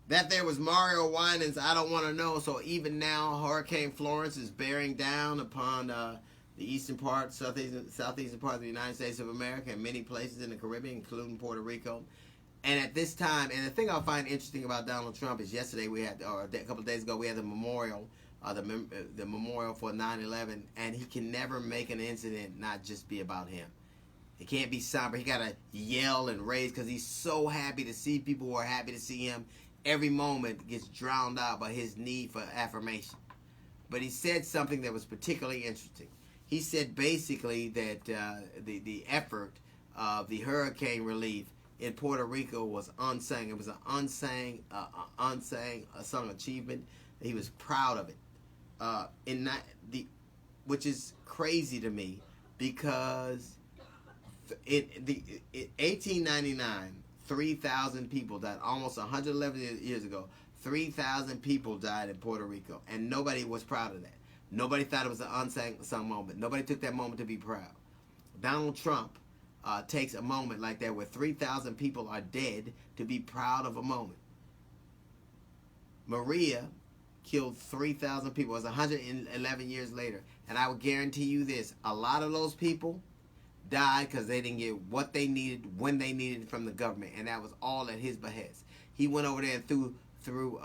That there was Mario Winans, I don't want to know. So even now, Hurricane Florence is bearing down upon the eastern part, southeastern part of the United States of America, and many places in the Caribbean, including Puerto Rico. And at this time, and the thing I find interesting about Donald Trump is yesterday we had, or a couple of days ago, we had the memorial, the memorial for 9/11, and he can never make an incident not just be about him. It can't be somber. He got to yell and raise because he's so happy to see people who are happy to see him. Every moment gets drowned out by his need for affirmation. But he said something that was particularly interesting. He said basically that the effort of the hurricane relief in Puerto Rico was unsung. It was an unsung achievement. He was proud of it. Which is crazy to me because in 1899, 3,000 people died. Almost 111 years ago, 3,000 people died in Puerto Rico, and nobody was proud of that. Nobody thought it was an unsung moment. Nobody took that moment to be proud. Donald Trump takes a moment like that where 3,000 people are dead to be proud of a moment. Maria killed 3,000 people. It was 111 years later. And I will guarantee you this, a lot of those people died because they didn't get what they needed when they needed it from the government, and that was all at his behest. He went over there and threw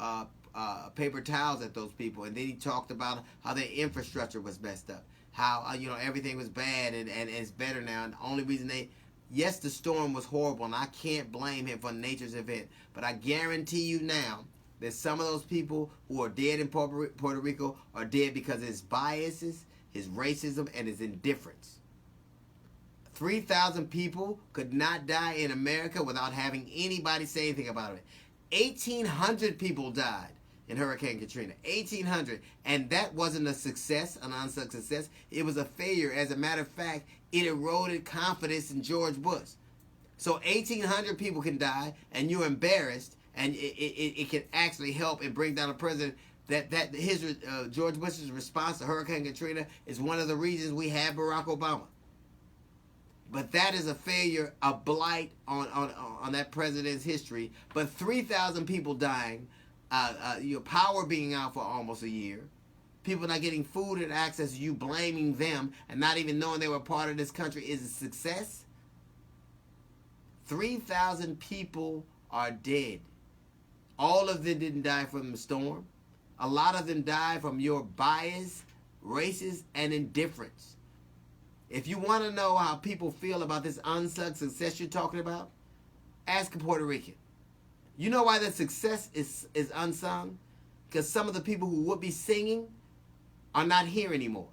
paper towels at those people, and then he talked about how their infrastructure was messed up, how everything was bad and it's better now. And the only reason yes, the storm was horrible, and I can't blame him for nature's event, but I guarantee you now that some of those people who are dead in Puerto Rico are dead because of his biases, his racism, and his indifference. 3,000 people could not die in America without having anybody say anything about it. 1,800 people died in Hurricane Katrina. 1,800. And that wasn't a success, an unsung success. It was a failure. As a matter of fact, it eroded confidence in George Bush. So 1,800 people can die, and you're embarrassed, and it can actually help and bring down a president. George Bush's response to Hurricane Katrina is one of the reasons we have Barack Obama. But that is a failure, a blight on that president's history. But 3,000 people dying, your power being out for almost a year, people not getting food and access, you blaming them and not even knowing they were part of this country is a success. 3,000 people are dead. All of them didn't die from the storm. A lot of them died from your bias, racism, and indifference. If you want to know how people feel about this unsung success you're talking about, ask a Puerto Rican. You know why that success is unsung? Because some of the people who would be singing are not here anymore.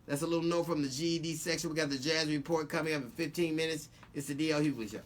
That's a little note from the GED section. We got the Jazz Report coming up in 15 minutes. It's the D.L. Hughley Show.